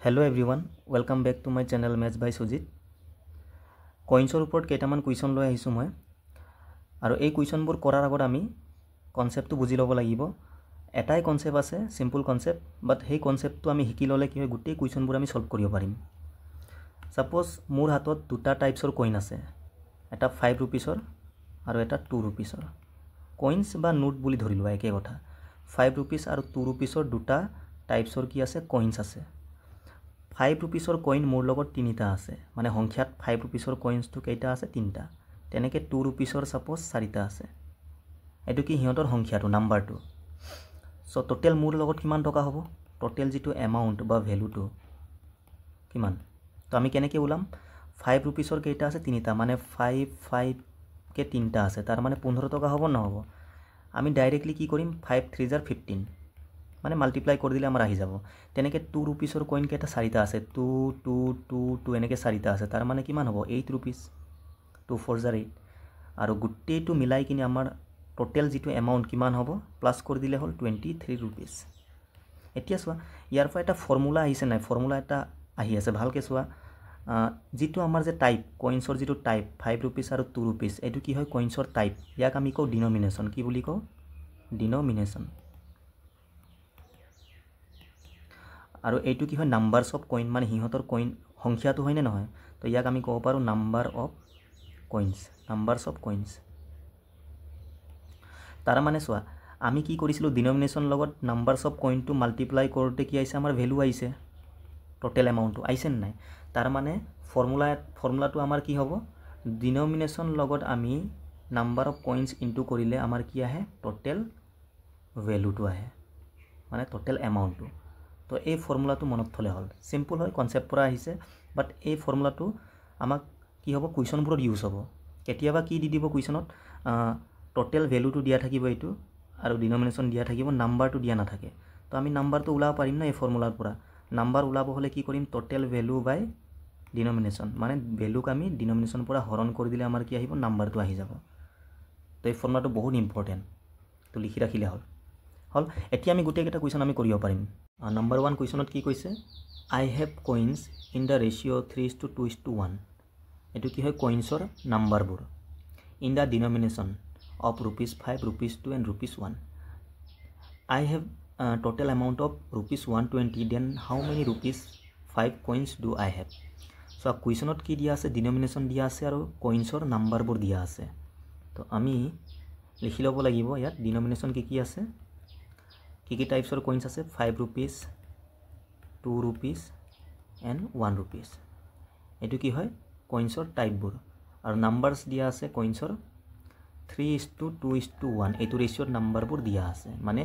Hello everyone, welcome back to my channel Maths by Sujit. Coinsor upor ketaman question loi ahisu moi. Aru ei question bor korar agot ami concept tu buji lobo lagibo. Etai concept ase simple concept, but hei concept tu ami hiki lole ki hoy gutei question bor ami solve koribo parim. Suppose mur hatot duta types or coin ase. Eta 5 rupees or aru eta 2 rupees or. Coins ba note buli dhorilu eke kotha. 5 rupees aru 2 rupees or duta types or ki ase coins ase. 5 rupeesor coin মোৰ লগত তিনিটা আছে মানে সংখ্যাত 5 rupeesor coins তো কেইটা আছে তিনটা তেনেকে 2 rupeesor suppose চাৰিটা আছে এটো কি হিয়তৰ সংখ্যাটো নাম্বাৰটো সো টোটাল মোৰ লগত কিমান টকা হ'ব টোটাল যেটো এমাউন্ট বা ভ্যালুটো কিমান তো আমি কেনেকে উলাম 5 rupeesor কেইটা আছে তিনিটা মানে 5 5 কে তিনটা আছে তাৰ মানে 15 টকা হ'ব না হ'ব আমি ডাইৰেক্টলি কি কৰিম 5 3 * 15 মানে মাল্টিপ্লাই কৰি দিলে আমাৰ আহি যাব তেনেকে 2 rupeesor coin কেটা চাৰিটা আছে 2 2 2 2 এনেকে চাৰিটা আছে তাৰ মানে কিমান হ'ব 8 rupees 2 4 * 8 আৰু গুটেটো মিলাই কিনি আমাৰ টোটাল যেটো এমাউন্ট কিমান হ'ব প্লাস কৰি দিলে হল 23 rupees এতিয়া সোৱা ইয়াৰ পৰা এটা ফৰ্মুলা আহিছে নাই ফৰ্মুলা এটা আহি আছে ভালকে সোৱা যেটো আমাৰ যে টাইপ কইনছৰ যেটো টাইপ 5 rupees আৰু 2 rupees এটো কি হয় কইনছৰ টাইপ ইয়াক আমি কও ডিনোমিনেশন কি বুলি কও ডিনোমিনেশন আৰু এইটো কি হয় নাম্বাৰস অফ কইন মানে হিহতৰ কইন সংখ্যাটো হয় নে নহয় তো ইয়াক আমি কব পাৰো নাম্বাৰ অফ কইনস তাৰ মানে সোৱা আমি কি কৰিছিলো ডিনোমিনেশন লগত নাম্বাৰস অফ কইন টু মাল্টিপ্লাই কৰোতে কি আইছে আমাৰ ভ্যালু আইছে টোটাল এমাউন্ট টু আইছে নাই তাৰ মানে ফৰ্মুলাটো আমাৰ কি হ'ব ডিনোমিনেশন লগত আমি নাম্বাৰ অফ কইনস ইনটু কৰিলে আমাৰ কি আহে টোটাল ভ্যালুটো আহে মানে টোটাল এমাউন্টটো তো এই ফৰ্মুলাটো মনত থলে হল সিম্পল হয় কনসেপ্ট পৰা আহিছে বাট এই ফৰ্মুলাটো আমাক কি হ'ব কুৱেশ্যন বোৰত ইউজ হ'ব কেতিয়াবা কি দি দিব কুৱেশ্যনত টোটাল ভ্যালুটো দিয়া থাকিব এটো আৰু ডিনোমিনেশন দিয়া থাকিব নাম্বাৰটো দিয়া নাথাকে তো আমি নাম্বাৰটো উলাব পাৰিম না এই ফৰ্মুলাৰ পৰা নাম্বাৰ উলাব হলে কি কৰিম টোটাল ভ্যালু বাই ডিনোমিনেশন মানে ভ্যালুক আমি ডিনোমিনেশন পৰা হৰণ কৰি দিলে আমাৰ কি আহিব নাম্বাৰটো আহি যাব তো এই ফৰ্মুলাটো বহুত ইম্পৰ্টেন্ট তো লিখি ৰাখিলে হল এতিয়া আমি গুটেই কেটা কুৱেশ্যন আমি কৰিব পাৰিম Number 1 question কি কৈছে I have coins in the ratio 3:2:1 এটো কি হয় coinsৰ নাম্বাৰবোৰ in the denomination of rupees 5 rupees 2 and rupees 1 I have total amount of rupees 120 then how many rupees 5 coins do I have so questionত কি দিয়া আছে denomination দিয়া আছে আৰু coinsৰ নাম্বাৰবোৰ দিয়া আছে তো আমি লিখি লব লাগিব ইয়াত denomination কি আছে কি টাইপসৰ coins আছে 5 rupees 2 rupees and 1 rupees এটো কি হয় coinsৰ টাইপবোৰ আৰু নাম্বাৰস দিয়া আছে coinsৰ 3:2:1 এটো ৰেশিওৰ নাম্বাৰবোৰ দিয়া আছে মানে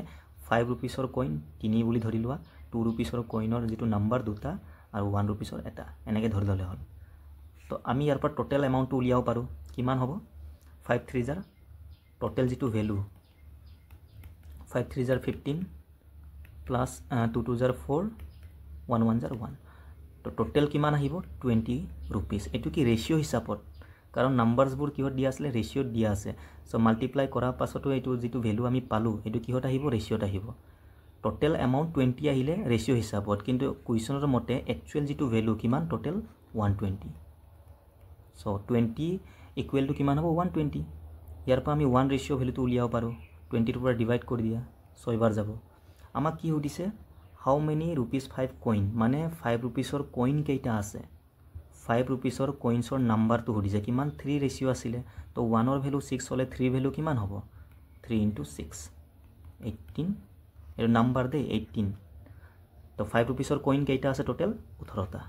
5 rupeesৰ coin 3 বুলি ধৰি লোৱা 2 rupeesৰ coinৰ যেটো নাম্বাৰ দুটা আৰু 1 rupeesৰ এটা এনেকে ধৰি ললে হল তো আমি ইয়াৰ পৰা টোটাল এমাউন্টটো উলিয়াব পাৰো কিমান হ'ব 5 3 * টোটাল যেটো ভ্যালু 5 3 * 15 plus 2 2 * 4 1 1 * 1 তো টোটাল কিমান আহিব 20 rupees এটো কি ৰেশিও হিচাপত কাৰণ নাম্বাৰসবোৰ কিহত দিয়া আছে ৰেশিওত দিয়া আছে সো মাল্টিপ্লাই কৰা পাছতো এটো যেটো ভ্যালু আমি পালো এটো কিহত আহিব ৰেশিওত আহিব টোটাল এমাউন্ট 20 আহিলে ৰেশিও হিচাপত কিন্তু কুৱেশ্যনৰ মতে একচুয়াল যেটো ভ্যালু কিমান টোটাল 120 সো 20 ইকুৱেল টু কিমান হ'ব 120 ইয়াৰ পৰা আমি 1 ৰেশিও ভ্যালুটো উলিয়াব পাৰো 20 ৰ পৰা ডিভাইড কৰি দিয়া 6 বাৰ যাব আমাক কি হদিছে how many rupees 5 coin মানে 5 rupeesৰ coin কেইটা আছে 5 rupeesৰ coinsৰ নাম্বাৰটো হদিছে কিমান 3 ৰেশিও আছিল তো 1 ৰ ভ্যালু 6 হলে 3 ভ্যালু কিমান হ'ব 3 * 6 18 এৰ নাম্বাৰ দে 18 তো 5 rupeesৰ coin কেইটা আছে টোটাল 18টা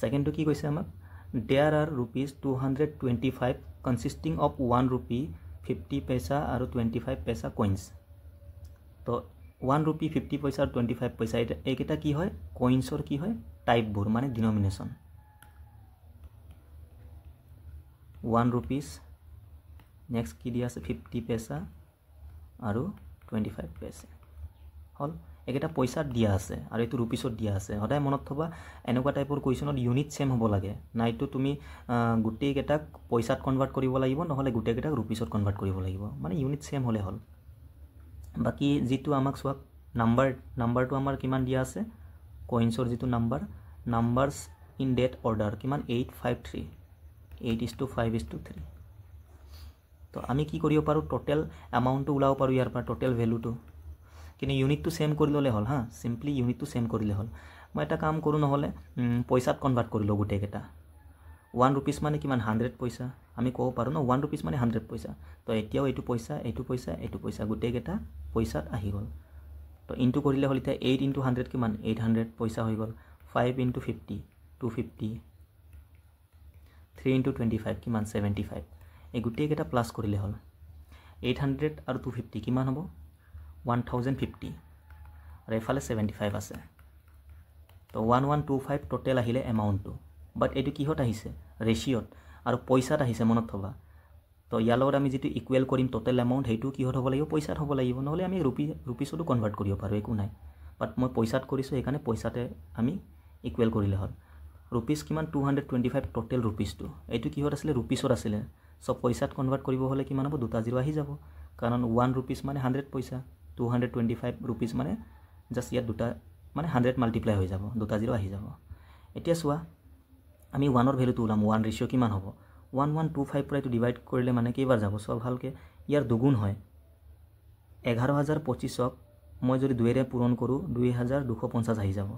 সেকেন্ডটো কি কৈছে আমাক there are rupees 225 consisting of 1 rupee 50 paisa আৰু 25 paisa coins তো 1 rupee 50 paisa আৰু 25 paisa এইকেটা কি হয় coinsৰ কি হয় টাইপবোৰ মানে ডিনোমিনেশন 1 rupees নেক্সট কি দিয়া আছে 50 paisa আৰু 25 paisa হল একেটা পইচা দিয়া আছে আৰু এটো ৰুপিসত দিয়া আছে হদায় মনত থবা এনেকুৱা টাইপৰ কুৱেশ্যনত ইউনিট সেম হ'ব লাগে নাইটো তুমি গুটেই কেটাক পইচাত কনভাৰ্ট কৰিব লাগিব নহলে গুটেই কেটাক ৰুপিসত কনভাৰ্ট কৰিব লাগিব মানে ইউনিট সেম হলে হল বাকি যেটো আমাক সোয়াক নাম্বাৰটো আমাৰ কিমান দিয়া আছে কইন্সৰ যেটো নাম্বাৰস ইন ডেট অৰ্ডাৰ কিমান 853 8:5:3 তো আমি কি কৰিব পাৰো টোটাল এমাউন্টটো উলাব পাৰো ইয়াৰ পৰা টোটাল ভ্যালুটো কিন্তু ইউনিটটো সেম কৰি ললে হল হা সিম্পলি ইউনিটটো সেম কৰিলে হল মই এটা কাম কৰো নহলে পইচাত কনভাৰ্ট কৰি লো গুটে কেটা 1 rupees মানে কিমান 100 পইচা আমি কও পাৰো ন 1 rupees মানে 100 পইচা তো এতিয়াও এইটো পইচা গুটে কেটা পইচাত আহি গল তো ইনটু কৰিলে হল এটা 8 into 100 কিমান 800 পইচা হৈ গল 5 into 50 250 3 into 25 কিমান 75 এই গুটে কেটা প্লাস কৰিলে হল 800 আৰু 250 কিমান হ'ব 1050 আৰু এফালে 75 আছে তো 1125 টোটাল আহিলে এমাউন্টটো বাট এটো কিহত আহিছে ৰেশিওত আৰু পইচাত আহিছে মনত থবা তো ইয়াৰ লগত আমি যেটো ইকুৱেল কৰিম টোটাল এমাউন্ট হেতু কিহত হ'ব লাগিব পইচাত হ'ব লাগিব নহলে আমি ৰুপিছটো কনভাৰ্ট কৰিব পাৰো একো নাই বাট মই পইচাত কৰিছো এখানে পইচাতে আমি ইকুৱেল কৰিলে হল ৰুপিছ কিমান 225 টোটাল ৰুপিছটো এটো কিহত আছিল ৰুপিছৰ আছিল সব পইচাত কনভাৰ্ট কৰিব হলে কিমান হ'ব দুটা জিৰো আহি যাব কাৰণ 1 rupees মানে 100 পইচা 225 rupees মানে জাস্ট ইয়াত দুটা মানে 100 মাল্টিপ্লাই হৈ যাব দুটা জিৰো আহি যাব এতিয়া সোৱা আমি 1 ৰ ভ্যালুটো উলাম 1 ৰেশিও কিমান হ'ব 1125 পৰা এটো ডিভাইড কৰিলে মানে কেইবাৰ যাব সব ভালকে ইয়াৰ দুগুণ হয় 11025ক মই যদি 2 ৰে পূৰণ কৰো 2250 আহি যাব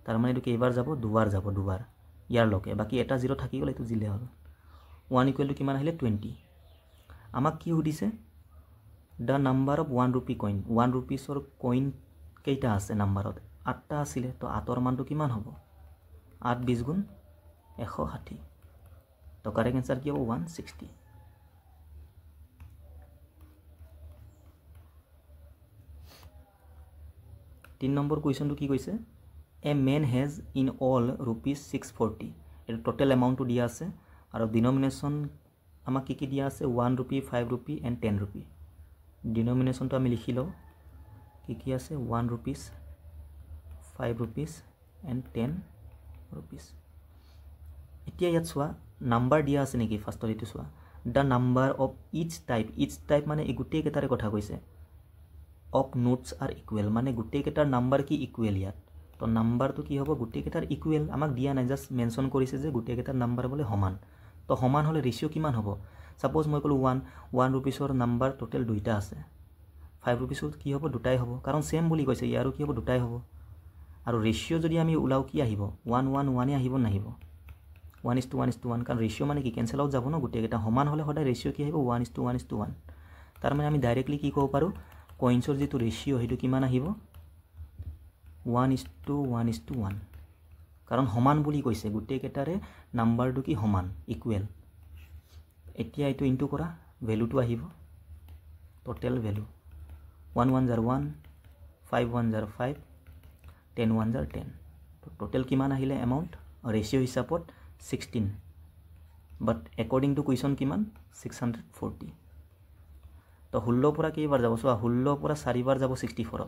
তাৰ মানে এটো কেইবাৰ যাব দুবাৰ যাব দুবাৰ ইয়াৰ লকে বাকি এটা জিৰো থাকি গলে এটো জিলে হল 1 ইকুৱেল টু কিমান আহিলে 20 আমাক কি সুধিছে the number of 1 rupee coin 1 rupees or coin কেইটা আছে নাম্বাৰত 8টা আছিল তো 8ৰ মানটো কিমান হ'ব 8 20 গুণ 160 তো কাৰেক্ট आंसर কি হ'ব 160 3 নম্বৰ কোৱেশ্চনটো কি কৈছে a man has in all rupees 640 এটা টোটাল এমাউন্টটো দিয়া আছে আৰু ডিনোমিনেশন আমাক কি দিয়া আছে 1 rupee 5 rupee and 10 rupee denomination তো আমি লিখি লও কি আছে 1 rupees 5 rupees and 10 rupees এতিয়া ইয়াত সোৱা নাম্বাৰ দিয়া আছে নেকি ফাৰ্স্টত এটো সোৱা the number of each type মানে এই গুটে কেটাৰে কথা কৈছে of notes are equal মানে গুটে কেটাৰ নাম্বাৰ কি ইকুৱেল ইয়াত তো নাম্বাৰটো কি হ'ব গুটে কেটাৰ ইকুৱেল আমাক দিয়া নাই জাস্ট মেনশন কৰিছে যে গুটে কেটাৰ নাম্বাৰ বলে সমান তো সমান হলে ৰেশিও কিমান হ'ব সাপোজ মই কলো 1 rupeesৰ নাম্বাৰ টোটাল দুইটা আছে 5 rupeesৰ কি হ'ব দুটাই হ'ব কাৰণ সেম বুলি কৈছে ইয়াৰো কি হ'ব দুটাই হ'ব আৰু ৰেশিও যদি আমি উলাও কি আহিব 1 1 1 এ আহিব নাহিব 1:1:1 কাৰণ ৰেশিও মানে কি কেনসেল আউট যাব ন গুটে কেটা সমান হলে সদায় ৰেশিও কি আহিব 1:1:1 তাৰ মানে আমি ডাইৰেক্টলি কি ক'ব পাৰো কইন্সৰ যেটো ৰেশিও হেতু কিমান আহিব 1:1:1 কাৰণ সমান বুলি কৈছে গুটে কেটাৰে নাম্বাৰটো কি সমান ইকুৱেল এতিয়া এটো ইনটু কৰা ভ্যালুটো আহিব টোটাল ভ্যালু 1 1 0 1 5 1 0 5 10 1 0 10 তো টোটাল কিমান আহিলে এমাউন্ট ৰেশিও হিসাবত 16 but according to question কিমান 640 তো 16 পৰা কেইবাৰ যাব সো 16 পৰা 4 বাৰ যাব 64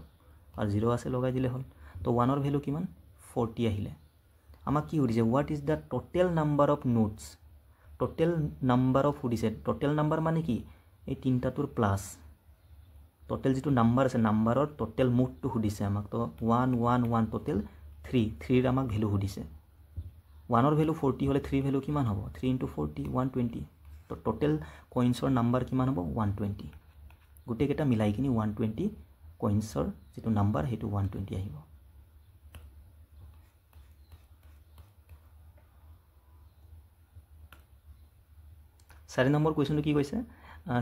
আৰু 0 আছে লগাই দিলে হল তো 1 ৰ ভ্যালু কিমান 40 আহিলে আমাক কি সুধিছে what is the total number of notes total number of সুধিছে total number মানে কি এই তিনটাটোৰ প্লাস total যেটো নাম্বাৰ আছে নাম্বাৰৰ total মুঠটো সুধিছে আমাক তো 1 1 1 total 3 3 ৰ আমাক ভ্যালু সুধিছে 1 ৰ ভ্যালু 40 হলে 3 ভ্যালু কিমান হ'ব 3 into 40 120 তো total coinsৰ নাম্বাৰ কিমান হ'ব 120 গুটে কেটা মিলাই কিনি 120 coinsৰ যেটো নাম্বাৰ হেতু 120 আহিব 4 নম্বৰ কোৱেশ্চনটো কি কৈছে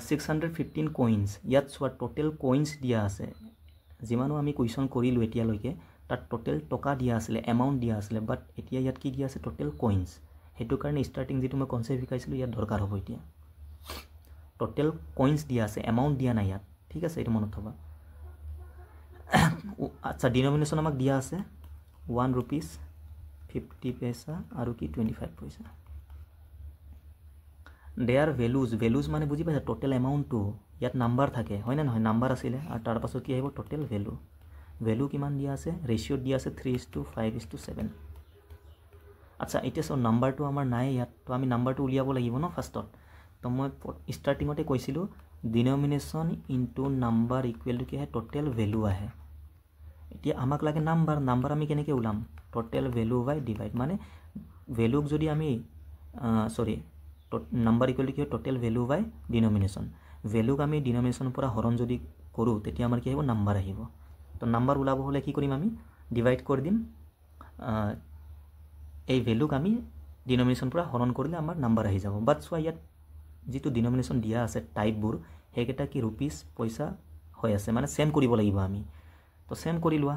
615 coins ইয়াত সোৱা টোটাল coins দিয়া আছে যিমানো আমি কোৱেশ্চন কৰিলো এতিয়া লৈকে তাত টোটাল টকা দিয়া আছিল এমাউন্ট দিয়া আছিল বাট এতিয়া ইয়াত কি দিয়া আছে টোটাল coins হেতু কাৰণে স্টাৰ্টিং যেটো মই কনসেপ্ট শিকাইছিলো ইয়াত দৰকাৰ হ'ব এতিয়া টোটাল coins দিয়া আছে এমাউন্ট দিয়া নাই ইয়াত ঠিক আছে এটা মনত থবা আচ্ছা ডিনোমিনেশন আমাক দিয়া আছে 1 rupees 50 পইচা আৰু কি 25 পইচা দেয়াৰ ভ্যালুজ মানে বুজি পাইছা টোটাল এমাউন্টটো ইয়াত নাম্বাৰ থাকে হয় না নহয় নাম্বাৰ আছিল আৰু তাৰ পাছত কি আহিব টোটাল ভ্যালু কিমান দিয়া আছে ৰেশিও দিয়া আছে 3:5:7 আচ্ছা এতিয়া সো নাম্বাৰটো আমাৰ নাই ইয়াত তো আমি নাম্বাৰটো উলিয়াব লাগিব ন ফাৰ্স্টত তো মই স্টাৰ্টিংতে কৈছিলো ডিনমিনেশ্যন ইনটু নাম্বাৰ ইকুৱেল টু কি আহে টোটেল ভেলু আহে এতিয়া আমাক লাগে নাম্বাৰ আমি কেনেকৈ ওলাম টোটেল ভেলু বাই ডিভাইড মানে ভেলুক যদি আমি নাম্বাৰ ইকুৱেল টু কি হয় টোটেল ভেলু বাই ডিনমিনেশ্যন ভেলুক আমি ডিনমিনেশ্যনৰ পৰা হৰণ যদি কৰোঁ তেতিয়া আমাৰ কি আহিব নাম্বাৰ আহিব তো নাম্বাৰ ওলাব হ'লে কি কৰিম আমি ডিভাইড কৰি দিম এই ভেলুক আমি ডিনমিনেশ্যনৰ পৰা হৰণ কৰিলে আমাৰ নাম্বাৰ আহি যাব বাট চোৱা ইয়াত যিটো ডিনমিনেশ্যন দিয়া আছে টাইপবোৰ সেইকেইটা কি ৰুপিজ পইচা হৈ আছে মানে সেম কৰিব লাগিব আমি তো সেম কৰি লোৱা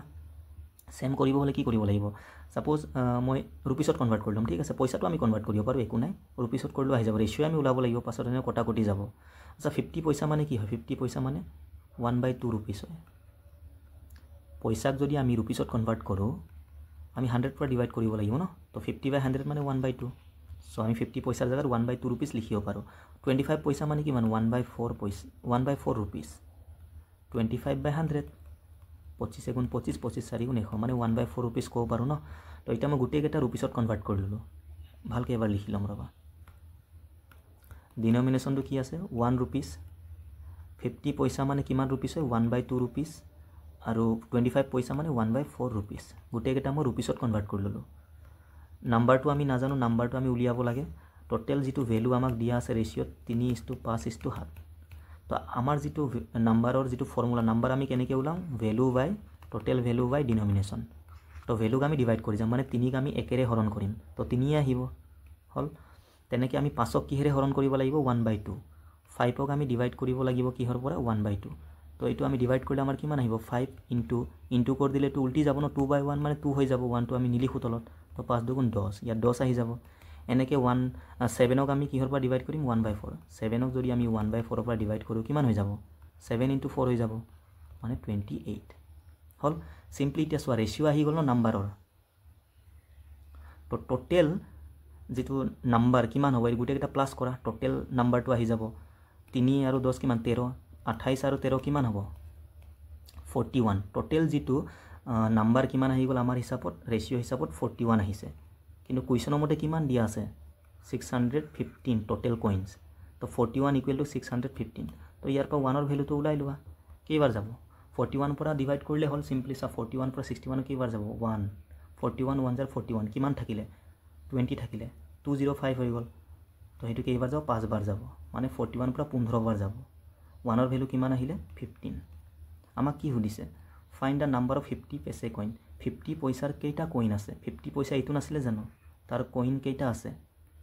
সেম কৰিব হ'লে কি কৰিব লাগিব সাপোজ মই ৰুপিছত কনভাৰ্ট কৰি ল'ম ঠিক আছে পইচাটো আমি কনভাৰ্ট কৰিব পাৰোঁ একো নাই ৰুপিছত কৰিলেও আহি যাব ৰেচিঅ' আমি ওলাব লাগিব পাছত এনে কটাকটি যাব আচ্ছা 50 পইচা মানে কি হয় 50 পইচা মানে 1/2 ৰুপিজ হয় পইচাক যদি আমি ৰুপিছত কনভাৰ্ট কৰোঁ আমি 100 পৰা ডিভাইড কৰিব লাগিব ন তো 50/100 মানে 1/2 সো আমি 50 পইচাৰ জায়গাত 1/2 ৰুপিজ লিখিব পাৰোঁ 25 পইচা মানে কিমান 1/4 পইচা 1/4 ৰুপিজ 25/100 25 এগুণ 25 25 4 গুণ 100 মানে 1/4 ৰুপিজ ক'ব পাৰোঁ ন তো এতিয়া মই গোটেইকেইটা ৰুপিছত কনভাৰ্ট কৰি ল'লোঁ ভালকৈ এবাৰ লিখি ল'ম ৰ'বা ডিনমিনেশ্যনটো কি আছে 1 ৰুপিজ 50 পইচা মানে কিমান ৰুপিজ হয় 1/2 ৰুপিজ আৰু 25 পইচা মানে 1/4 ৰুপিজ গোটেইকেইটা মই ৰুপিছত কনভাৰ্ট কৰি ল'লোঁ নাম্বাৰটো আমি নাজানো নাম্বাৰটো আমি উলিয়াব লাগে টোটেল যিটো ভেলু আমাক দিয়া আছে ৰেচিঅ'ত 3:5:7 তো আমাৰ যিটো নাম্বাৰৰ যিটো ফৰ্মুলা নাম্বাৰ আমি কেনেকৈ ওলাম ভেলু বাই টোটেল ভেলু বাই ডিনমিনেশ্যন তো ভেলুক আমি ডিভাইড কৰি যাম মানে 3ক আমি 1ৰে হৰণ কৰিম তো 3 আহিব হ'ল তেনেকৈ আমি 5ক কিহেৰে হৰণ কৰিব লাগিব 1/2 5ক আমি ডিভাইড কৰিব লাগিব কিহৰ পৰা 1/2 তো এইটো আমি ডিভাইড কৰিলে আমাৰ কিমান আহিব 5 ইনটু কৰি দিলে এইটো উল্টি যাব ন 2/1 মানে 2 হৈ যাব 1টো আমি নিলিখোঁ তলত তো 5 দুগুণ 10 ইয়াত 10 আহি যাব এনেকৈ 7ক আমি কিহৰ পৰা ডিভাইড কৰিম 1/4 7ক যদি আমি 1/4ৰ পৰা ডিভাইড কৰোঁ কিমান হৈ যাব 7 × 4 হৈ যাব মানে 28 হ'ল চিম্পলি এতিয়া চোৱা ৰেচিঅ' আহি গ'ল ন নাম্বাৰৰ তো টোটেল যিটো নাম্বাৰ কিমান হ'ব এই গোটেইকেইটা প্লাছ কৰা টোটেল নাম্বাৰটো আহি যাব 3 আৰু 10 কিমান 13 28 আৰু 13 কিমান হ'ব 41 টোটেল যিটো নাম্বাৰ কিমান আহি গ'ল আমাৰ হিচাপত ৰেচিঅ' হিচাপত 41 আহিছে কিন্তু কুৱেশ্যনৰ মতে কিমান দিয়া আছে 615 টোটেল কইনছ তো 41 ইকুৱেল টু 615 তো ইয়াৰ পৰা 1ৰ ভেলুটো ওলাই লোৱা কেইবাৰ যাব 41 পৰা ডিভাইড কৰিলে হ'ল চিম্পলি চা 41 পৰা 61 কেইবাৰ যাব 1 41 1 জাৰ 41 কিমান থাকিলে 20 থাকিলে 205 হৈ গ'ল তো সেইটো কেইবাৰ যাব 5 বাৰ যাব মানে 41 পৰা 15 বাৰ যাব 1ৰ ভেলু কিমান আহিলে 15 আমাক কি সুধিছে ফাইণ্ড দ্য নাম্বাৰ অফ 50 পেছে কইন 50 পইচাৰ কেইটা কইন আছে 50 পইচা এইটো নাছিলে জানো তাৰ কইন কেইটা আছে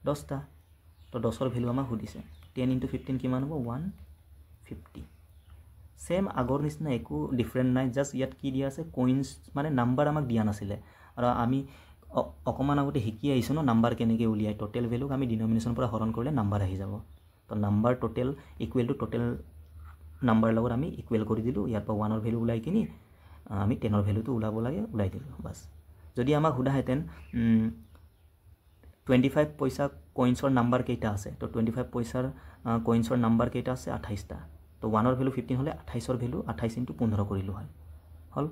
10টা তো 10ৰ ভেলু আমাক সুধিছে 10 × 15 কিমান হ'ব 150 সেম আগৰ নিচিনা একো ডিফাৰেণ্ট নাই জাষ্ট ইয়াত কি দিয়া আছে কইনছ মানে নাম্বাৰ আমাক দিয়া নাছিলে আৰু আমি অকণমান আগতে শিকি আহিছোঁ ন নাম্বাৰ কেনেকৈ উলিয়াই টোটেল ভেলুক আমি ডিনমিনেশ্যনৰ পৰা হৰণ কৰিলে নাম্বাৰ আহি যাব তো number total equal to total number লগত আমি ইকুৱেল কৰি দিলোঁ ইয়াৰ পৰা 1ৰ ভেলু ওলাই কিনি আমি 10ৰ ভেলুটো ওলাব লাগে ওলাই দিলোঁ বাছ যদি আমাক সোধাহেঁতেন 25 পইচা কইনছৰ নাম্বাৰ কেইটা আছে তো 25 পইচাৰ কইনছৰ নাম্বাৰ কেইটা আছে 28টা তো 1ৰ ভেলু 15 হ'লে 28ৰ ভেলু 28 × 15 কৰিলোঁ হয় হ'ল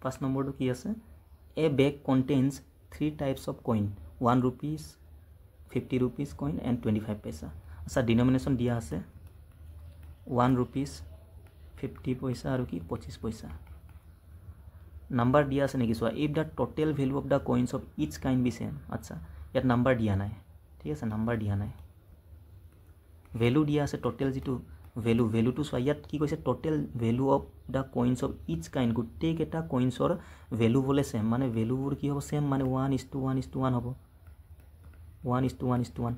ফাৰ্ষ্ট নম্বৰটো কি আছে a bag contains 3 types of coin 1 rupees 50 rupees coin and 25 paisa আচ্ছা ডিনমিনেশ্যন দিয়া আছে 1 ৰুপিজ 50 পইচা আৰু কি 25 পইচা নাম্বাৰ দিয়া আছে নেকি চোৱা if the total value of the coins of each kind be same আচ্ছা ইয়াত নাম্বাৰ দিয়া নাই ঠিক আছে নাম্বাৰ দিয়া নাই ভেলু দিয়া আছে টোটেল যিটো ভেলুটো চোৱা ইয়াত কি কৈছে total value of the coins of each kind গোটেইকেইটা কইনছৰ ভেলু বোলে চেম মানে ভেলুবোৰ কি হ'ব চেম মানে 1:1:1 হ'ব 1:1:1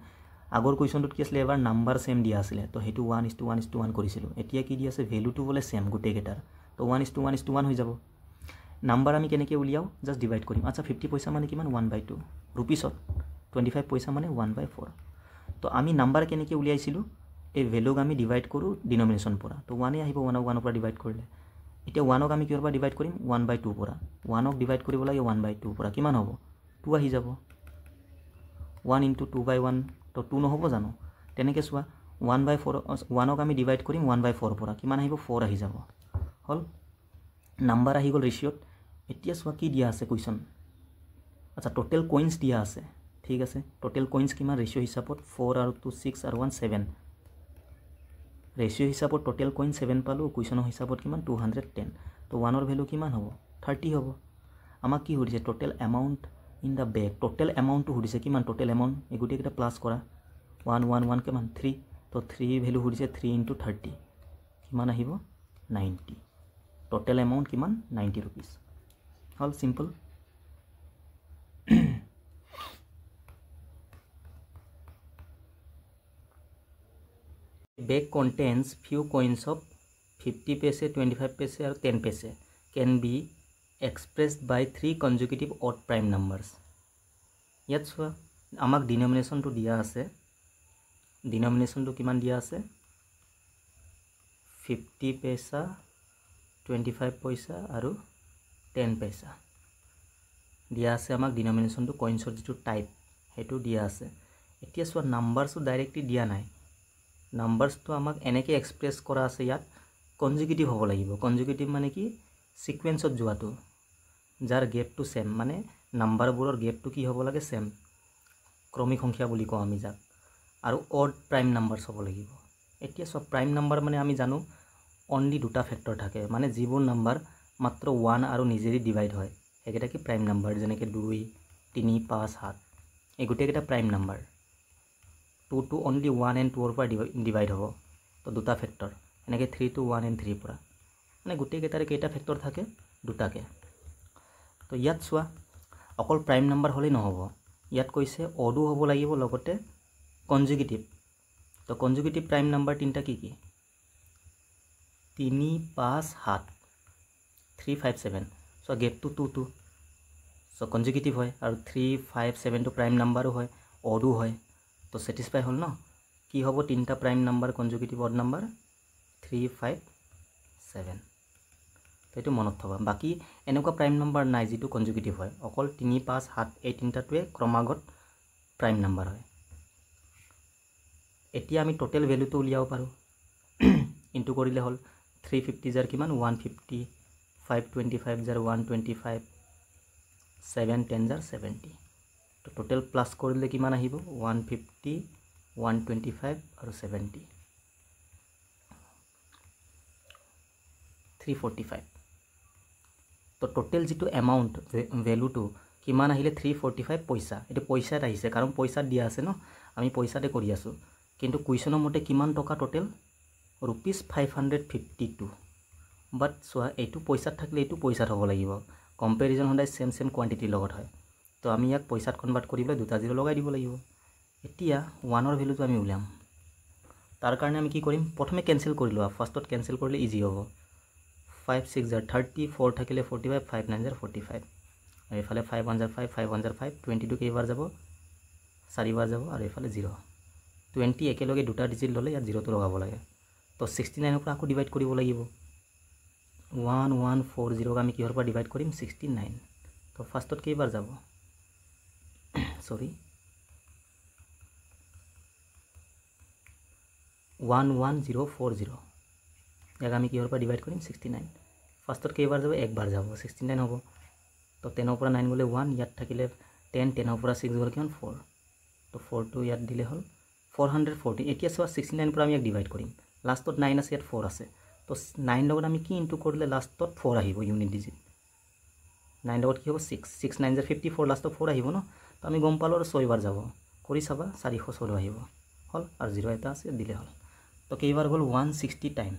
আগৰ কুৱেশ্যনটোত কি আছিলে এবাৰ নাম্বাৰ চেম দিয়া আছিলে তো সেইটো 1:1:1 কৰিছিলোঁ এতিয়া কি দিয়া আছে ভেলুটো বোলে চেম গোটেইকেইটাৰ তো 1:1:1 হৈ যাব নাম্বাৰ আমি কেনেকৈ উলিয়াওঁ জাষ্ট ডিভাইড কৰিম আচ্ছা 50 পইচা মানে কিমান 1/2 ৰুপিছত 25 পইচা মানে 1/4 তো আমি নাম্বাৰ কেনেকৈ উলিয়াইছিলোঁ এই ভেলুক আমি ডিভাইড কৰোঁ ডিনমিনেশ্যন পৰা তো 1 আহিব 1ৰ পৰা ডিভাইড কৰিলে এতিয়া 1ক আমি কিহৰ পৰা ডিভাইড কৰিম 1/2 পৰা 1ক ডিভাইড কৰিব লাগে 1/2 পৰা কিমান হ'ব 2 আহি যাব 1 × 2/1 তো 2 নহ'ব জানো তেনেকৈ চোৱা 1/4 1ক আমি ডিভাইড কৰিম 1/4 পৰা কিমান আহিব 4 আহি যাব হ'ল নাম্বাৰ আহি গ'ল ৰেচিঅ'ত এতিয়া চোৱা কি দিয়া আছে কুৱেশ্যন আচ্ছা টোটেল কইনছ দিয়া আছে ঠিক আছে টোটেল কইন্স কিমান ৰেচিঅ' হিচাপত 4 আৰু 2 6 আৰু 1 7 ৰেচিঅ' হিচাপত টোটেল কইন 7 পালোঁ কুৱেশ্যনৰ হিচাপত কিমান 210 তো 1ৰ ভেলু কিমান হ'ব 30 হ'ব আমাক কি সুধিছে total amount in the bag total এমাউণ্টটো সুধিছে কিমান টোটেল এমাউণ্ট এই গোটেইকেইটা প্লাছ কৰা 1 1 1 কিমান 3 তো 3 ভেলু সুধিছে 3 × 30 কিমান আহিব 90 টোটেল এমাউণ্ট কিমান 90 रुपीस হ'ল simple bag contains few coins of 50 paise 25 paise और 10 paise can be expressed by 3 consecutive odd prime numbers ইয়াত চোৱা আমাক ডিনোমিনেশ্যনটো দিয়া আছে ডিনোমিনেশ্যনটো কিমান দিয়া আছে 50 পইচা 25 পইচা আৰু 10 পইচা দিয়া আছে আমাক ডিনোমিনেশ্যনটো কইন্সৰ যেটো টাইপ হেতু দিয়া আছে এতিয়া চোৱা নাম্বাৰসও ডাইৰেক্টলি দিয়া নাই নাম্বাৰসটো আমাক এনেকে এক্সপ্ৰেছ কৰা আছে ইয়াত কনজিকিউটিভ হ'ব লাগিব কনজিকিউটিভ মানে কি সিকোয়েন্সত যোৱাটো যাৰ গেপটো সেম মানে নাম্বাৰবোৰৰ গেপটো কি হ'ব লাগে সেম ক্ৰমিক সংখ্যা বুলি কওঁ আমি যাক আৰু অড প্ৰাইম নাম্বাৰস হ'ব লাগিব এতিয়া সব প্ৰাইম নাম্বাৰ মানে আমি জানো অনলি দুটা ফ্যাক্টৰ থাকে মানে যিবোৰ নাম্বাৰ মাত্ৰ 1 আৰু নিজেই ডিভাইড হয় একেটা কি প্ৰাইম নাম্বাৰ যেনেকৈ 2 3 5 7 এই গোটেইকেইটা prime number 2 to only 1 and 2 per divide हो तो दुटा फैक्टर এনেকে 3 to 1 and 3 পৰা মানে গুটেই কেটাৰে কেটা ফ্যাক্টৰ থাকে দুটাকে তো ইয়াত চোৱা অকল প্ৰাইম নাম্বাৰ হলে নহব ইয়াত কৈছে অডো হ'ব লাগিব লগতে কনজুগেটিভ তো কনজুগেটিভ প্ৰাইম নাম্বাৰ তিনটা কি 3 5 7 3 5 7 সো গেপটো 2 2 সো কনজুগেটিভ হয় আৰু 3 5 7 তো প্ৰাইম নাম্বাৰো হয় অডো হয় तो सेटिस्फाई हल न कि हम तीनटा प्राइम नम्बर कन्जुगेटिव ऑड नम्बर 3 5 7 तो ये मन थबा बाकी एनेकुवा प्राइम नम्बर ना जी कन्जुगेटिव है अकल 3 5 7 এই তিনটাটোৱে क्रमागत प्राइम नम्बर है এতিয়া আমি टोटल वैल्यू तो उलियाब पारो इनटू करिले हल 350 जार किमान 150 525 जार 125 7 10 जार 70 तो टोटल प्लस करिले किमान आहिबो 150 125 और 70 345 तो टोटल जितो अमाउंट वैल्यू तो किमान आहिले 345 पैसा एतो पैसात आइसे कारण पैसा दिया আছে न आमी पैसाते करि आसु किंतु क्वेश्चन मते किमान टका टोटल ₹552 बट सोआ एतो पैसात थाकले एतो पैसात होबो लागिबो कंपैरिजन हदाय सेम क्वांटिटी लगत হয় तो आमी याक पैसात कन्वर्ट करिबले दुटा जिरो लगाइ दिबो লাগিব এতিয়া 1 ৰ ভ্যালুটো আমি উলিয়াম তাৰ কাৰণে আমি কি কৰিম প্ৰথমে ক্যান্সেল কৰিলো ফাৰ্স্টত ক্যান্সেল কৰিলে ইজি হ'ব 5 6 জাৰ 30 4 থাকিলে 45 5 9 জাৰ 45 আৰু এফালে 5 1 জাৰ 5 5 1 জাৰ 5 22 কেইবাৰ যাব 4 বাৰ যাব আৰু এফালে 0 20 একেলগে দুটা ডিজিট ললে ইয়াত 0 টো লগাব লাগে তো 69 ৰ পৰা আকৌ ডিভাইড কৰিব লাগিব 1140 আমি কিহৰ পৰা ডিভাইড কৰিম 69 তো ফাৰ্স্টত কেইবাৰ যাব सॉरी 11040 याक आमी किहर पर डिवाइड करिम 69 फार्स्टत केइबार যাব একবাৰ যাব 69 হ'ব तो 10 ৰ পৰা 9 গলে 1 ইয়াত থাকিলে 10 10 ৰ পৰা 6 গলে কিমান 4 तो 4 টো ইয়াত দিলে হল 440 এতিয়া সব 69 পৰা আমি ইয়াক ডিভাইড কৰিম লাষ্টত 9 আছে ইয়াত 4 আছে तो 9 লগত আমি কি ইনটু কৰিলে লাষ্টত 4 আহিব ইউনিট ডিজিট 9 লগত কি হ'ব 6 6 9 জাৰ 54 লাষ্টত 4 আহিব ন तो आमी गम पालो 6 बार যাব কৰি চাবা 416 আহিব হল আৰু 0 এটা আছে দিলে হল तो কেইবাৰ গল 160 টাইম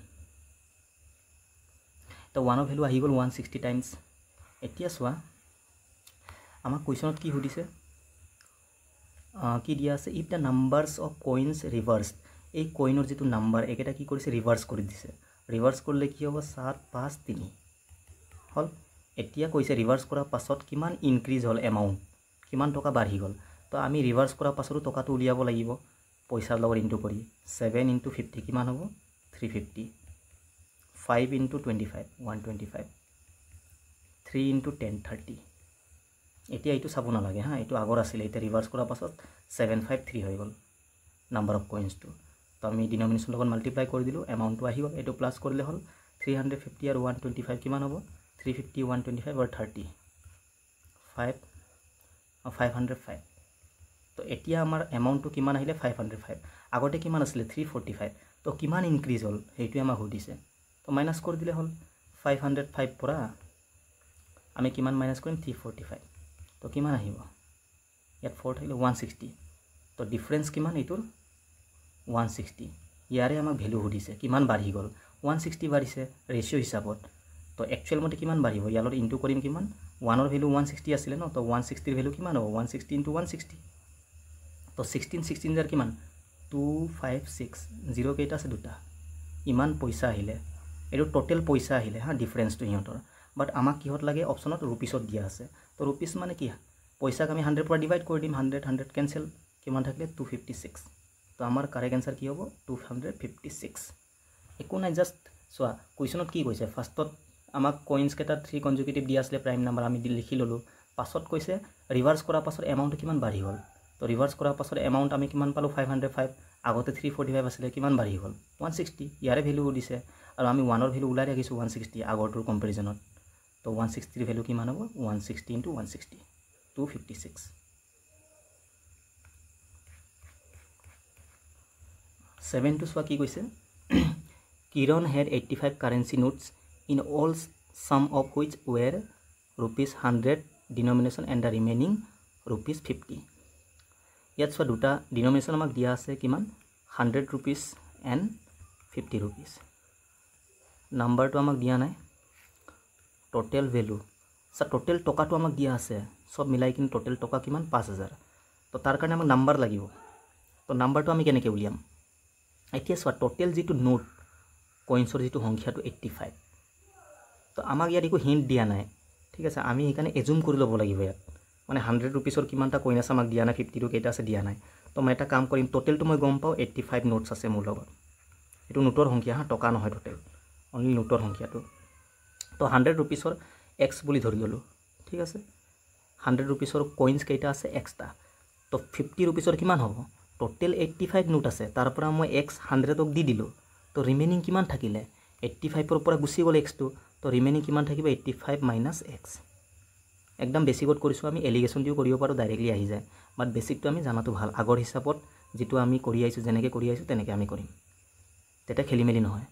तो 1 ৰ ভ্যালু আহি গল 160 টাইমস এতিয়া সোৱা আমাক কোৱেশ্যনত কি সুধিছে কি দিয়া আছে ইফ দ্য নাম্বাৰস অফ কইন্স ৰিভাৰ্সড এই কইনৰ যেটো নাম্বাৰ একেটা কি কৰিছে ৰিভাৰ্স কৰি দিছে ৰিভাৰ্স কৰিলে কি হ'ব 7 5 3 হল এতিয়া কৈছে ৰিভাৰ্স কৰাৰ পাছত কিমান ইনক্ৰিজ হল এমাউন্ট কিমান টকা বাঢ়ি গল তো আমি ৰিভাৰ্স কৰাৰ পাছতো টকাটো উলিয়াব লাগিব পইচাৰ লগত ইনটু কৰি 7 * 50 কিমান হ'ব 350 5 * 25 125 3 * 10 30 এতিয়া এইটো চাব নালাগে হা এইটো আগৰ আছিল এটা ৰিভাৰ্স কৰাৰ পাছত 753 হৈ গল নাম্বাৰ অফ কইন্স তো আমি ডিনোমিনেশ্যন লগত মাল্টিপ্লাই কৰি দিলো এমাউন্টটো আহি গল এটো প্লাস কৰিলে হল 350 আৰু 125 কিমান হ'ব 350 125 আৰু 30 5 505 তো এতিয়া আমাৰ এমাউণ্টটো কিমান আহিলে 505 আগতে কিমান আছিলে 345 তো কিমান ইনক্ৰিজ হ'ল সেইটোৱে আমাক সুধিছে তো মাইনাছ কৰি দিলে হ'ল 505 পৰা আমি কিমান মাইনাছ কৰিম 345 তো কিমান আহিব ইয়াত 4 থাকিলে 160 তো ডিফাৰেন্স কিমান এইটোৰ 160 ইয়াৰে আমাক ভ্যালু সুধিছে কিমান বাঢ়ি গ'ল 160 বাঢ়িছে ৰেশিও হিচাপত তো একচুয়াল মতে কিমান বাঢ়িব ইয়াৰ ইনটু কৰিম কিমান 1 ৰ ভ্যালু 160 আছিল ন তো 160 ৰ ভ্যালু কিমান হ'ব 160 * 160 তো 16 জাৰ কিমান 256 0 কেইটা আছে দুটা ইমান পইচা আহিলে এটো টোটাল পইচা আহিলে হা ডিফাৰেন্সটো ইহঁতৰ বাট আমাক কিহত লাগে অপচনত ৰুপিছত দিয়া আছে তো ৰুপিস মানে কি পইচাক আমি 100 পৰা ডিভাইড কৰি দিম 100 ক্যান্সেল কিমান থাকিলে 256 তো আমাৰ কাৰেক্ট आंसर কি হ'ব 256 একো নাই জাস্ট সোয়া কোৱেশ্চনত কি কৈছে ফাৰ্ষ্টত আমাক কইন্স কেটা 3 কনজুগেটিভ দিয়া আছে প্ৰাইম নাম্বাৰ আমি লিখি ললো পাছত কৈছে ৰিভাৰ্স কৰাৰ পাছত এমাউন্ট কিমান বাঢ়ি গ'ল তো ৰিভাৰ্স কৰাৰ পাছত এমাউন্ট আমি কিমান পালো 505 আগতে 345 আছিল কিমান বাঢ়ি গ'ল 160 ইয়াৰে ভ্যালু দিছে আৰু আমি 1 ৰ ভ্যালু উলাই ৰাখিছো 160 আগৰটোৰ কম্পাৰিজনত তো 160 ৰ ভ্যালু কিমান হ'ব 160 * 160 256 7 to swa ki koise Kiran had 85 currency notes in all sum of which were rupees 100 denomination and the remaining rupees 50 yat swa duta denomination amak dia ase kiman 100 rupees and 50 rupees number to amak dia nai total value sa total toka to amak dia ase sob milai kin total toka kiman 5000 to tar karone amak number lagibo to number to ami keneke uliam এতিয়া সোয়া total যেটো note কইন্সৰ যেটো সংখ্যাটো 85 তো আমাক ইয়াত একো hint দিয়া নাই ঠিক আছে আমি এখানে এজুম কৰি লব লাগিব ইয়াত মানে 100 रुपीसৰ কিমানটা কইন আছে আমাক দিয়া নাই 50 ৰ কেইটা আছে দিয়া নাই তো মই এটা কাম কৰিম টোটালটো মই গম পাও 85 নোটস আছে মোৰ লগত এটো নোটৰ সংখ্যা হা টকা নহয় টোটাল অনলি নোটৰ সংখ্যাটো তো 100 रुपीसৰ x বুলি ধৰি ললো ঠিক আছে 100 रुपीसৰ কইন্স কেইটা আছে xটা তো 50 रुपीसৰ কিমান হ'ব Total 85 নোট আছে তাৰ পৰা মই x 100 ক দি দিলো তো ৰিমেনিং কিমান থাকিলে 85 ৰ পৰা গুছি গল x টো তো ৰিমেনিং কিমান থাকিব 85 - x একদম বেসিকত কৰিছো আমি এলিগেশন দিও কৰিব পাৰো ডাইৰেক্টলি আহি যায় বাট বেসিকটো আমি জানাটো ভাল আগৰ হিচাপত যেটো আমি কৰি আইছো যেনেকে কৰি আইছো তেনেকে আমি কৰিম তেটা খেলিমেলি নহয়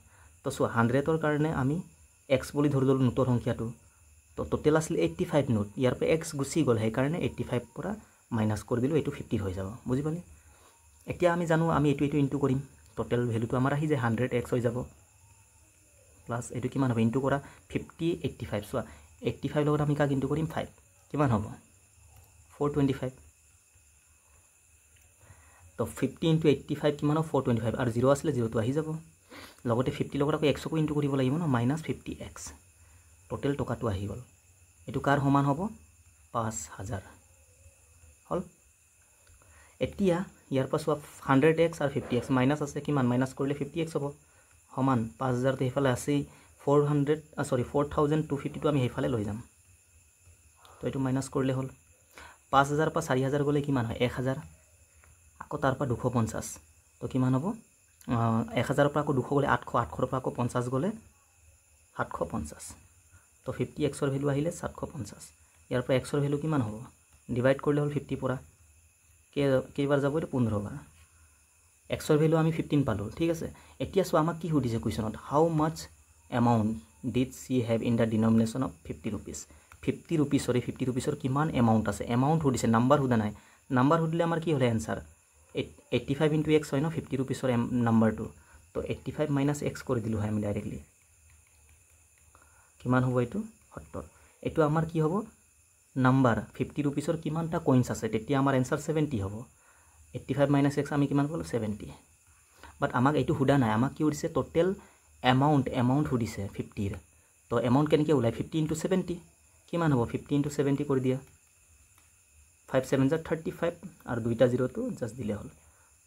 তো 100 ৰ কাৰণে আমি x বুলি ধৰি ললো নোটৰ সংখ্যাটো তো টোটাল আছিল 85 নোট ইয়াৰ পৰা x গুছি গল সেই কাৰণে 85 পৰা মাইনাস কৰি দিলো এটো 50 হৈ যাব বুজি পালি এতিয়া আমি জানো আমি এটো ইনটু কৰিম টোটাল ভ্যালুটো আমাৰ আহি যায় 100x হৈ যাব প্লাস এটো কিমান হ'ব ইনটু কৰা 50 85 সোয়া 85 লগত আমি কাক ইনটু কৰিম 5 কিমান হ'ব 425 তো 50 * 85 কিমান হ'ব 425 আৰু 0 আছিল 0 টো আহি যাব লগতে 50 লগত আকৌ x কো ইনটু কৰিব লাগিব ন -50x টোটাল টকাটো আহি গল এটো কাৰ সমান হ'ব 5000 হল এতিয়া ইয়াৰ পাছ 100x আৰু 50x মাইনাস আছে কিমান মাইনাস কৰিলে 50x হ'ব সমান 5000 তে হেফালে আছে 4250 টো আমি হেফালে লৈ যাম তো এটো মাইনাস কৰিলে হল 5000 পৰা 4000 গলে কিমান হয় 1000 আকৌ তাৰ পৰা 250 তো কিমান হ'ব 1000 পৰা আকৌ 200 গলে 800 800 পৰা আকৌ 50 গলে 750 তো 50x ৰ ভ্যালু আহিলে 750 ইয়াৰ পৰা x ৰ ভ্যালু কিমান হ'ব ডিভাইড কৰিলে হল 50 পৰা কেইবাৰ যাব এটা 15 বাৰ x ৰ ভ্যালু আমি 15 পালো ঠিক আছে এতিয়া সো আমাক কি সুধিছে কোৱেশ্চনত how much amount did she have in the denomination of 50 rupees 50 रुपीसৰ কিমান এমাউন্ট আছে এমাউন্ট সুধিছে নাম্বাৰ হুদা নাই নাম্বাৰ হুদিলে আমাৰ কি হলে आंसर 85 * x হয় ন 50 रुपीसৰ নাম্বাৰটো তো 85 - x কৰি দিলো হয় আমি ডাইৰেক্টলি কিমান হ'ব এটো 70 এটো আমাৰ কি হ'ব নাম্বাৰ 50 रुपीसৰ কিমানটা কইন্স আছে তেতিয়া আমাৰ आंसर 70 হ'ব 85 - x আমি কিমান পালো 70 বাট আমাক এটো হুদা নাই আমাক কি উদিছে টোটাল এমাউন্ট হুদিছে 50 ৰ তো এমাউন্ট কেনেকে উলাই 50 * 70 কিমান হ'ব 50 * 70 কৰি দিয়া 5 7 * 35 আৰু দুইটা 0 টো জাস্ট দিলে হল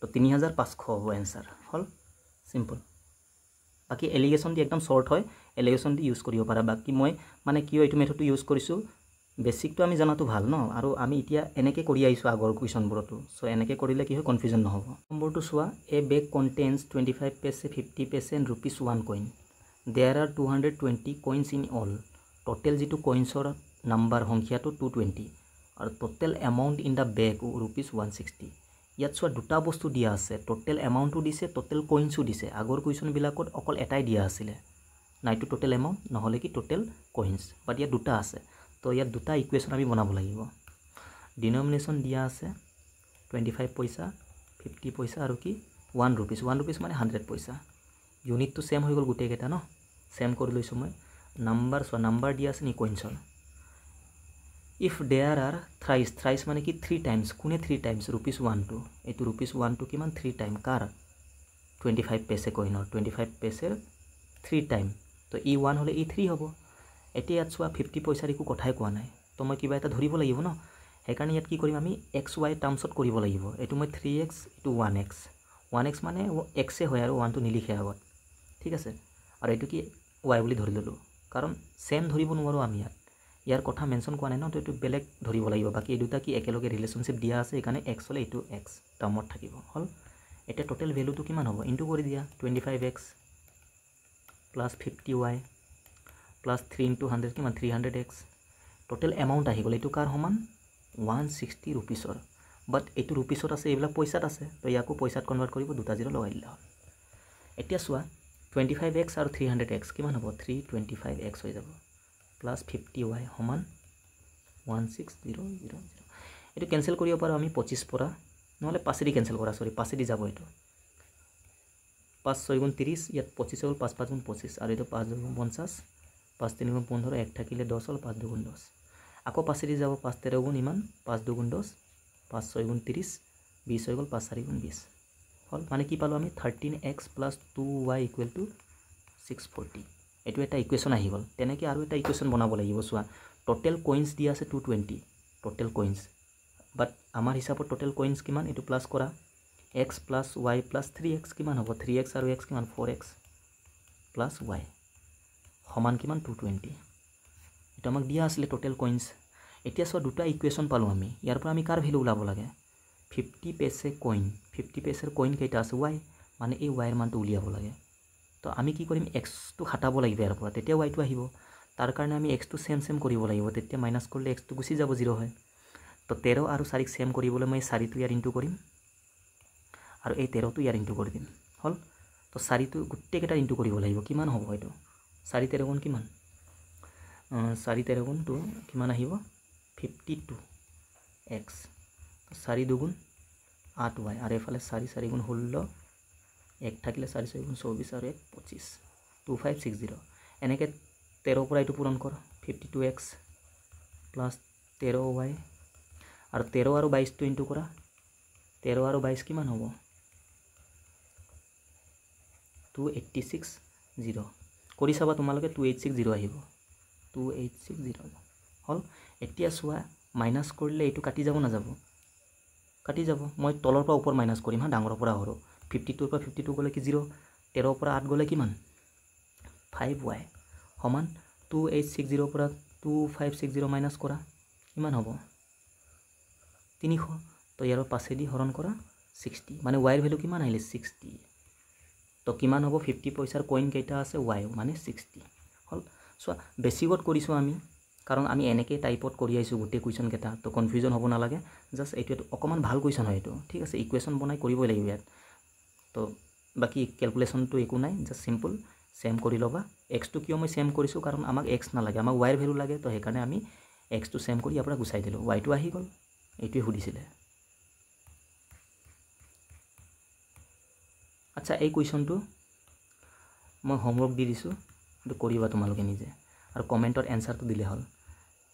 তো 3500 হ'ব आंसर হল সিম্পল বাকি এলিগেশন দি একদম শর্ট হয় এলিগেশন দি ইউজ কৰিব পাৰা বাকি মই মানে কিয় এটো মেথডটো ইউজ কৰিছো বেসিক তো আমি জানাটো ভাল ন আৰু আমি এতিয়া এনেকে কৰি আইছো আগৰ কোৱেশ্চনবোৰটো সো এনেকে কৰিলে কি হয় কনফিউজন নহব নম্বৰটো সোৱা এ বেগ contains 25 paise 50 paise and rupees 1 coin there are 220 coins in all total যেটো কইন্সৰ নাম্বাৰ সংখ্যাটো 220 আৰু টোটেল এমাউণ্ট ইন দ্য বেগ ₹160। ইয়াত চোৱা দুটা বস্তু দিয়া আছে, টোটেল এমাউণ্টটো দিছে, টোটেল কইনছো দিছে। আগৰ কুৱেশ্যনবিলাকত অকল এটাই দিয়া আছিলে, নাইটো টোটেল এমাউণ্ট নহ'লে কি টোটেল কইনছ, বাট ইয়াত দুটা আছে। তো ইয়াত দুটা ইকুৱেশ্যন আমি বনাব লাগিব। ডিনমিনেশ্যন দিয়া আছে 25 পইচা, 50 পইচা আৰু কি ₹1। ₹1 মানে 100 পইচা। ইউনিটটো ছেম হৈ গ'ল গোটেইকেইটা ন, ছেম কৰি লৈছোঁ মই। নাম্বাৰ চোৱা, নাম্বাৰ দিয়া আছে নি কইনছৰ। ইফ দেয়াৰ আৰ থ্ৰাইছ মানে কি 3 টাইমছ, কোনে 3 টাইমছ ₹1। এইটো ₹1 কিমান 3 টাইম কাৰ 25 পেছে কইনৰ, 25 পেছে 3 টাইম। তো E1 হ'লে E3 হ'ব। এতিয়া ইয়াত চোৱা 50 পইচাৰ একো কথাই কোৱা নাই, তো মই কিবা এটা ধৰিব লাগিব ন। সেইকাৰণে ইয়াত কি কৰিম আমি XY টাৰ্মছত কৰিব লাগিব। এইটো মই 3x, এইটো 1x। 1x মানে এক্সে হয় আৰু 1টো নিলিখে আগত, ঠিক আছে। আৰু এইটো কি y বুলি ধৰি ল'লোঁ, কাৰণ ছেম ধৰিব নোৱাৰোঁ আমি ইয়াত, ইয়াৰ কথা মেনশ্যন কৰা নাই ন, তো এইটো বেলেগ ধৰিব লাগিব। বাকী এই দুটা কি একেলগে ৰিলেশ্যনশ্বিপ দিয়া আছে, সেইকাৰণে x হ'লে এইটো x টাৰ্মত থাকিব হ'ল। এতিয়া টোটেল ভেলুটো কিমান হ'ব, ইনটু কৰি দিয়া 25x প্লাছ 50y প্লাছ 3 × 100 কিমান 300x। টোটেল এমাউণ্ট আহি গ'ল, এইটো কাৰ সমান ₹160। বাট এইটো ৰুপিছত আছে, এইবিলাক পইচাত আছে, তো ইয়াকো পইচাত কনভাৰ্ট কৰিব, দুটা জিৰ' লগাই দিলে হ'ল। এতিয়া চোৱা 25x আৰু 300x কিমান হ'ব, 325x হৈ যাব, প্লাছ 50y সমান 16000। এইটো কেঞ্চেল কৰিব পাৰোঁ আমি 25 পৰা, নহ'লে 5 দি কেঞ্চেল কৰা, 5 দি যাব এইটো। 5 6 গুণ 30, ইয়াত 25 হ'ল, 5 5 গুণ 25, আৰু এইটো 5 2 গুণ 50, 5 3 গুণ 15, 1 থাকিলে 10 হ'ল, 5 2 গুণ 10। আকৌ 5 দি যাব, 5 13 গুণ ইমান, 5 2 গুণ 10, 5 6 গুণ 30, 20 হৈ গ'ল, 5 4 গুণ 20 হ'ল। মানে কি পালোঁ আমি 13x প্লাছ 2y = 640। এইটো এটা ইকুৱেশ্যন আহি গ'ল। তেনেকৈ আৰু এটা ইকুৱেশ্যন বনাব লাগিব। চোৱা টোটেল কইনছ দিয়া আছে 220, টোটেল কইনছ, বাট আমাৰ হিচাপত টোটেল কইনছ কিমান, এইটো প্লাছ কৰা x plus y plus 3x কিমান হ'ব, 3x আৰু x কিমান 4x প্লাছ y সমান কিমান 220। এইটো আমাক দিয়া আছিলে টোটেল কইনছ। এতিয়া চোৱা দুটা ইকুৱেশ্যন পালোঁ আমি, ইয়াৰ পৰা আমি কাৰ ভেলু ওলাব লাগে, 50 পেছে কইন, 50 পেচেৰ কইন কেইটা আছে y, মানে এই yৰ মানটো উলিয়াব লাগে। তো আমি কি কৰিম, এক্সটো হাতাব লাগিব ইয়াৰ পৰা, তেতিয়া ৱাইটো আহিব। তাৰ কাৰণে আমি এক্সটো ছেম কৰিব লাগিব, তেতিয়া মাইনাছ কৰিলে এক্সটো গুচি যাব, 0 হয়। তো 13 আৰু 4ক ছেম কৰিবলৈ মই 4টো ইয়াৰ ইনটু কৰিম, আৰু এই 13টো ইয়াৰ ইনটু কৰি দিম হ'ল। তো 4টো গোটেইকেইটা ইনটু কৰিব লাগিব, কিমান হ'ব এইটো 4 13 গুণ কিমান, 4 13 গুণ 2 কিমান আহিব 52x, 4 2 গুণ 8y, আৰু এইফালে 4 4 গুণ 16, 1 থাকিলে 4 6 গুণ 24, আৰু 1 25, 2560। এনেকৈ 13 পৰা এইটো পূৰণ কৰ, 52x প্লাছ 13y, আৰু 13 আৰু 22টো ইনটু কৰা, 13 আৰু 22 কিমান হ'ব 2860 কৰি চাবা তোমালোকে, 2860 আহিব, 2860 হ'ল। এতিয়া চোৱা মাইনাছ কৰিলে এইটো কাটি যাব নাযাব, কাটি যাব। মই তলৰ পৰা ওপৰ মাইনাছ কৰিম হা, ডাঙৰৰ পৰা সৰু। 52ৰ পৰা 52 গ'লে কি 0, 13ৰ পৰা 8 গ'লে কিমান 5y সমান 2860 পৰা 2560 মাইনাছ কৰা, কিমান হ'ব 300। তো ইয়াৰ 5 দি হৰণ কৰা 60, মানে ৱাইৰ ভেলু কিমান আহিলে 60। তো কিমান হ'ব 50 পইচাৰ কইন কেইটা আছে y মানে 60 হ'ল। চোৱা বেছিকত কৰিছোঁ আমি, কাৰণ আমি এনেকৈ টাইপত কৰি আহিছোঁ গোটেই কুৱেশ্যনকেইটা, তো কনফিউজন হ'ব নালাগে। জাষ্ট এইটো অকণমান ভাল কুৱেশ্যন হয় এইটো, ঠিক আছে। ইকুৱেশ্যন বনাই কৰিবই লাগিব ইয়াত, তো বাকী কেলকুলেশ্যনটো একো নাই, জাষ্ট চিম্পল ছেম কৰি ল'বা। এক্সটো কিয় মই ছেম কৰিছোঁ, কাৰণ আমাক এক্স নালাগে, আমাক ৱাইৰ ভেলু লাগে, তো সেইকাৰণে আমি এক্সটো ছেম কৰি ইয়াৰ পৰা গুচাই দিলোঁ, ৱাইটো আহি গ'ল। এইটোৱে সুধিছিলে। আচ্ছা এই কুৱেশ্যনটো মই হোমৱৰ্ক দি দিছোঁ, এইটো কৰিবা তোমালোকে নিজে, আৰু কমেণ্টত এনচাৰটো দিলে হ'ল।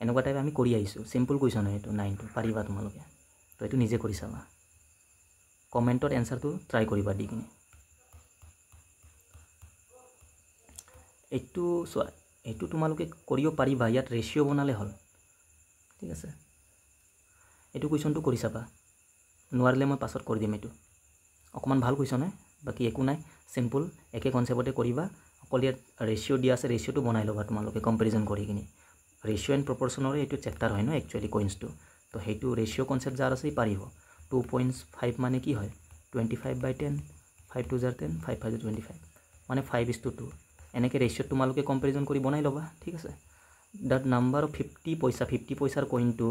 এনেকুৱা টাইপ আমি কৰি আহিছোঁ, চিম্পল কুৱেশ্যন হয় এইটো, 9টো পাৰিবা তোমালোকে। তো এইটো নিজে কৰি চাবা, কমেণ্টত এনচাৰটো ট্ৰাই কৰিবা দি কিনে। এইটো চোৱা, এইটো তোমালোকে কৰিব পাৰিবা, ইয়াত ৰেচিঅ' বনালে হ'ল, ঠিক আছে। এইটো কুৱেশ্যনটো কৰি চাবা, নোৱাৰিলে মই পাছত কৰি দিম। এইটো অকণমান ভাল কুৱেশ্যন হয়, বাকী একো নাই, চিম্পল একে কনচেপ্টতে কৰিবা। অকল ইয়াত ৰেচিঅ' দিয়া আছে, ৰেচিঅ'টো বনাই ল'বা তোমালোকে কম্পেৰিজন কৰি কিনে। ৰেচিঅ' এণ্ড প্ৰপৰ্চনৰে এইটো চেপ্টাৰ হয় ন একচুৱেলি কইনছটো, তো সেইটো ৰেচিঅ' কনচেপ্ট যাৰ আছে পাৰিব। 2.5 মানে কি হয় 25/10, 5 2 = 10, 5 5 = 25, মানে 5:2। এনেকৈ ৰেচিঅ'ত তোমালোকে কম্পেৰিজন কৰি বনাই ল'বা, ঠিক আছে। দ্য নাম্বাৰ অফ 50 পইচাৰ কইনটো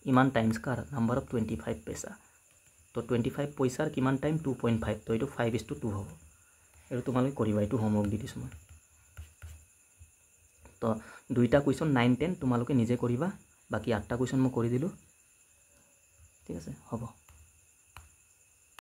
ইমান টাইমছ কাৰ নাম্বাৰ অফ 25 পইচা তো 25 পইচাৰ কিমান টাইম 2.5 তো এইটো 5:2 হ'ব এইটো তোমালোকে কৰিবা এইটো হোমৱৰ্ক দি দিছোঁ মই তো দুইটা কুৱেশ্যন 9 10 তোমালোকে নিজে কৰিবা বাকি 8টা কুৱেশ্যন মই কৰি দিলোঁ ঠিক আছে হ'ব